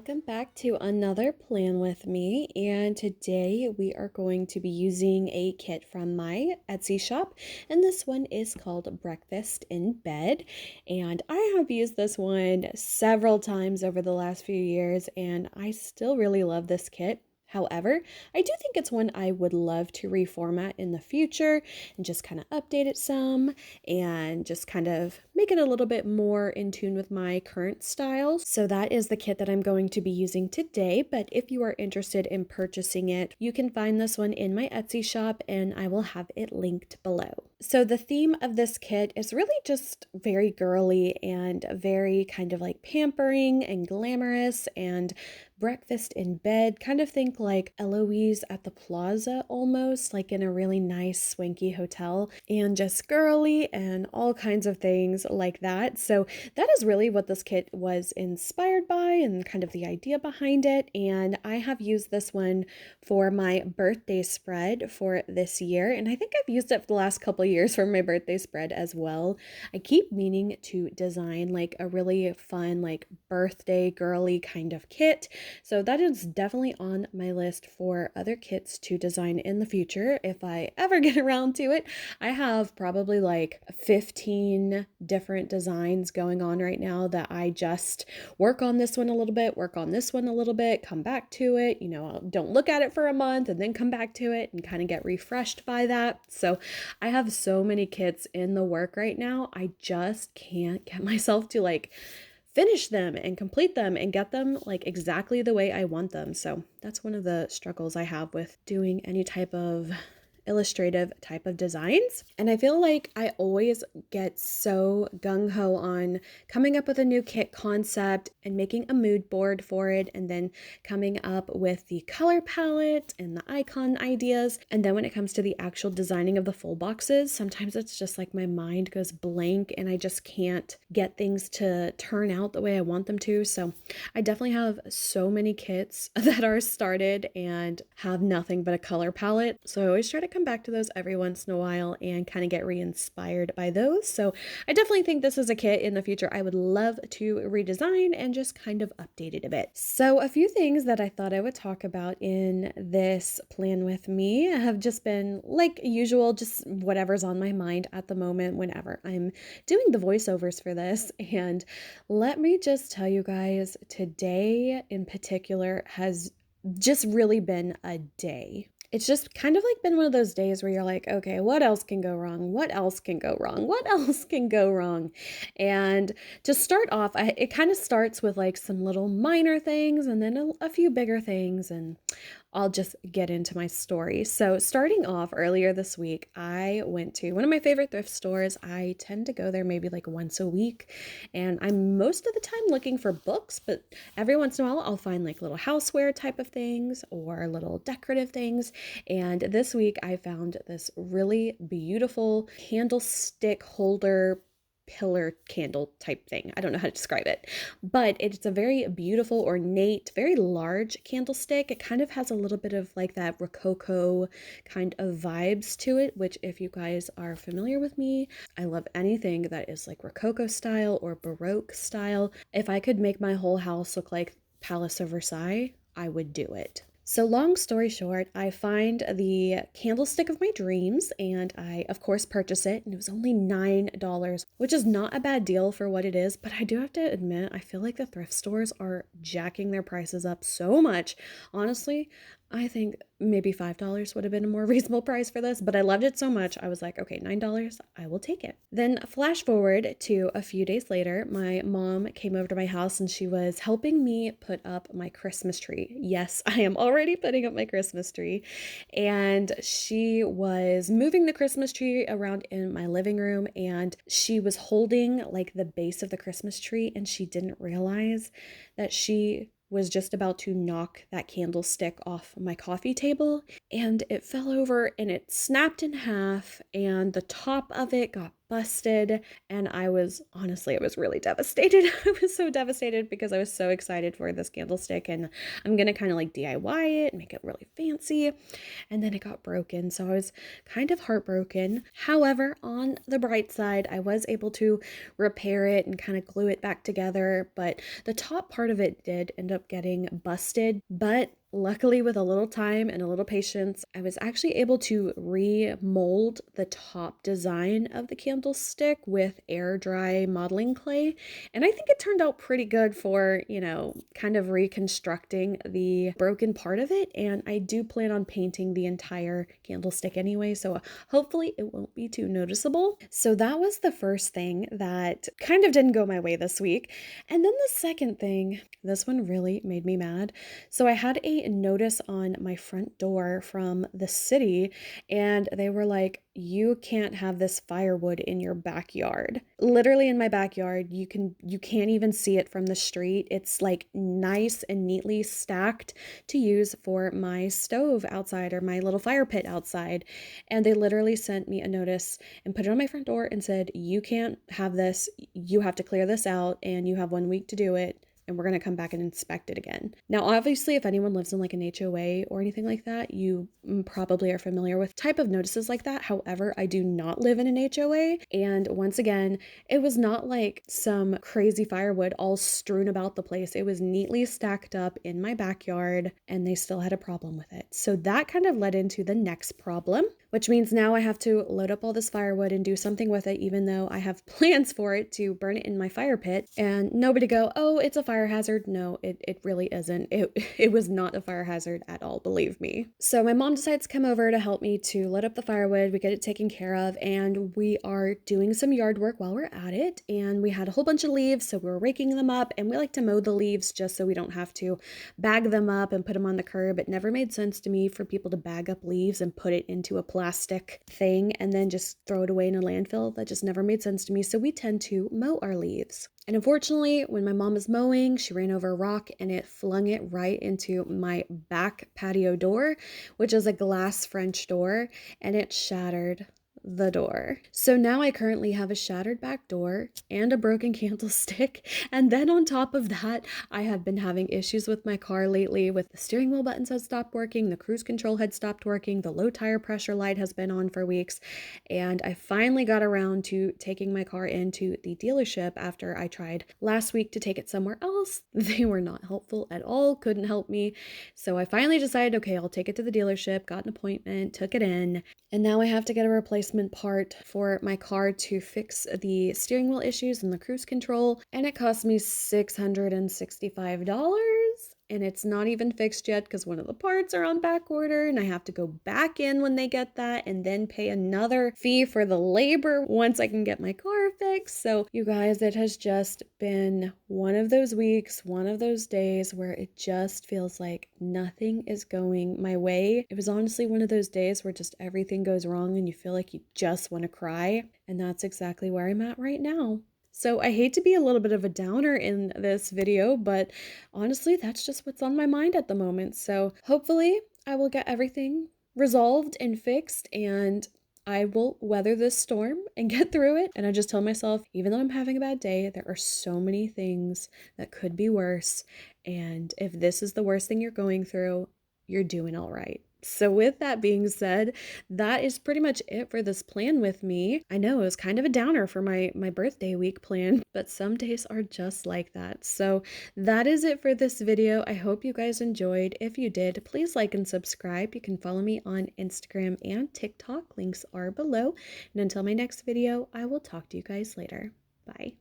welcome back to another plan with me. And today we are going to be using a kit from my Etsy shop. And this one is called Breakfast in Bed. And I have used this one several times over the last few years, and I still really love this kit. However, I do think it's one I would love to reformat in the future and just kind of update it some and just kind of make it a little bit more in tune with my current style. So that is the kit that I'm going to be using today, but if you are interested in purchasing it, you can find this one in my Etsy shop and I will have it linked below. So the theme of this kit is really just very girly and very kind of like pampering and glamorous and breakfast in bed. Kind of think like Eloise at the Plaza almost, like in a really nice swanky hotel, and just girly and all kinds of things like that. So that is really what this kit was inspired by and kind of the idea behind it. And I have used this one for my birthday spread for this year. And I think I've used it for the last couple years for my birthday spread as well. I keep meaning to design like a really fun, like birthday girly kind of kit. So that is definitely on my list for other kits to design in the future if I ever get around to it. I have probably like 15 different designs going on right now that I just work on this one a little bit, work on this one a little bit, come back to it, don't look at it for a month and then come back to it and kind of get refreshed by that. So I have so many kits in the work right now. I just can't get myself to like finish them and complete them and get them like exactly the way I want them. So that's one of the struggles I have with doing any type of illustrative type of designs. And I feel like I always get so gung-ho on coming up with a new kit concept and making a mood board for it, and then coming up with the color palette and the icon ideas. And then when it comes to the actual designing of the full boxes, sometimes it's just like my mind goes blank and I just can't get things to turn out the way I want them to. So I definitely have so many kits that are started and have nothing but a color palette. So I always try to come back to those every once in a while and kind of get re-inspired by those. So I definitely think this is a kit in the future I would love to redesign and just kind of update it a bit. So a few things that I thought I would talk about in this plan with me have just been like usual, just whatever's on my mind at the moment whenever I'm doing the voiceovers for this. And let me just tell you guys, today in particular has just really been a day. It's just kind of like been one of those days where you're like, okay, what else can go wrong? What else can go wrong? What else can go wrong? And to start off, it kind of starts with like some little minor things and then a few bigger things, and I'll just get into my story. So starting off earlier this week, I went to one of my favorite thrift stores. I tend to go there maybe like once a week, and I'm most of the time looking for books, but every once in a while I'll find like little houseware type of things or little decorative things. And this week I found this really beautiful candlestick holder pillar candle type thing. I don't know how to describe it, but it's a very beautiful, ornate, very large candlestick. It kind of has a little bit of like that Rococo kind of vibes to it, which if you guys are familiar with me, I love anything that is like Rococo style or Baroque style. If I could make my whole house look like Palace of Versailles, I would do it. So long story short, I find the candlestick of my dreams and I, of course, purchase it, and it was only $9, which is not a bad deal for what it is, but I do have to admit, I feel like the thrift stores are jacking their prices up so much. Honestly, I think maybe $5 would have been a more reasonable price for this, but I loved it so much. I was like, okay, $9, I will take it. Then flash forward to a few days later, my mom came over to my house and she was helping me put up my Christmas tree. Yes, I am already putting up my Christmas tree. And she was moving the Christmas tree around in my living room, and she was holding like the base of the Christmas tree, and she didn't realize that she was just about to knock that candlestick off my coffee table, and it fell over and it snapped in half, and the top of it got busted, and I was really devastated. I was so devastated because I was so excited for this candlestick, and I'm gonna kind of like DIY it, make it really fancy, and then it got broken. So I was kind of heartbroken. However, on the bright side, I was able to repair it and kind of glue it back together, but the top part of it did end up getting busted. But luckily, with a little time and a little patience, I was actually able to remold the top design of the candlestick with air dry modeling clay. And I think it turned out pretty good for, kind of reconstructing the broken part of it. And I do plan on painting the entire candlestick anyway, so hopefully it won't be too noticeable. So that was the first thing that kind of didn't go my way this week. And then the second thing, this one really made me mad. So I had a notice on my front door from the city, and they were like, you can't have this firewood in your backyard. Literally in my backyard, you can't even see it from the street. It's like nice and neatly stacked to use for my stove outside or my little fire pit outside. And they literally sent me a notice and put it on my front door and said, you can't have this. You have to clear this out, and you have 1 week to do it, and we're going to come back and inspect it again. Now, obviously, if anyone lives in like an HOA or anything like that, you probably are familiar with type of notices like that. However, I do not live in an HOA. And once again, it was not like some crazy firewood all strewn about the place. It was neatly stacked up in my backyard, and they still had a problem with it. So that kind of led into the next problem, which means now I have to load up all this firewood and do something with it, even though I have plans for it to burn it in my fire pit. And nobody go, oh, it's a fire hazard. No, it really isn't. It was not a fire hazard at all, believe me. So my mom decides to come over to help me to load up the firewood. We get it taken care of, and we are doing some yard work while we're at it. And we had a whole bunch of leaves, so we were raking them up, and we like to mow the leaves just so we don't have to bag them up and put them on the curb. It never made sense to me for people to bag up leaves and put it into a plastic thing and then just throw it away in a landfill. That just never made sense to me. So we tend to mow our leaves. And unfortunately, when my mom was mowing, she ran over a rock and it flung it right into my back patio door, which is a glass French door, and it shattered the door. So now I currently have a shattered back door and a broken candlestick. And then on top of that, I have been having issues with my car lately with the steering wheel buttons had stopped working, the cruise control had stopped working, the low tire pressure light has been on for weeks. And I finally got around to taking my car into the dealership after I tried last week to take it somewhere else. They were not helpful at all, couldn't help me. So I finally decided, okay, I'll take it to the dealership, got an appointment, took it in, and now I have to get a replacement part for my car to fix the steering wheel issues and the cruise control, and it cost me $665. And it's not even fixed yet because one of the parts are on back order, and I have to go back in when they get that and then pay another fee for the labor once I can get my car fixed. So you guys, it has just been one of those weeks, one of those days where it just feels like nothing is going my way. It was honestly one of those days where just everything goes wrong and you feel like you just want to cry. And that's exactly where I'm at right now. So I hate to be a little bit of a downer in this video, but honestly, that's just what's on my mind at the moment. So hopefully I will get everything resolved and fixed, and I will weather this storm and get through it. And I just tell myself, even though I'm having a bad day, there are so many things that could be worse. And if this is the worst thing you're going through, you're doing all right. So with that being said, that is pretty much it for this plan with me. I know it was kind of a downer for my birthday week plan, but some days are just like that. So that is it for this video. I hope you guys enjoyed. If you did, please like and subscribe. You can follow me on Instagram and TikTok. Links are below. And until my next video, I will talk to you guys later. Bye.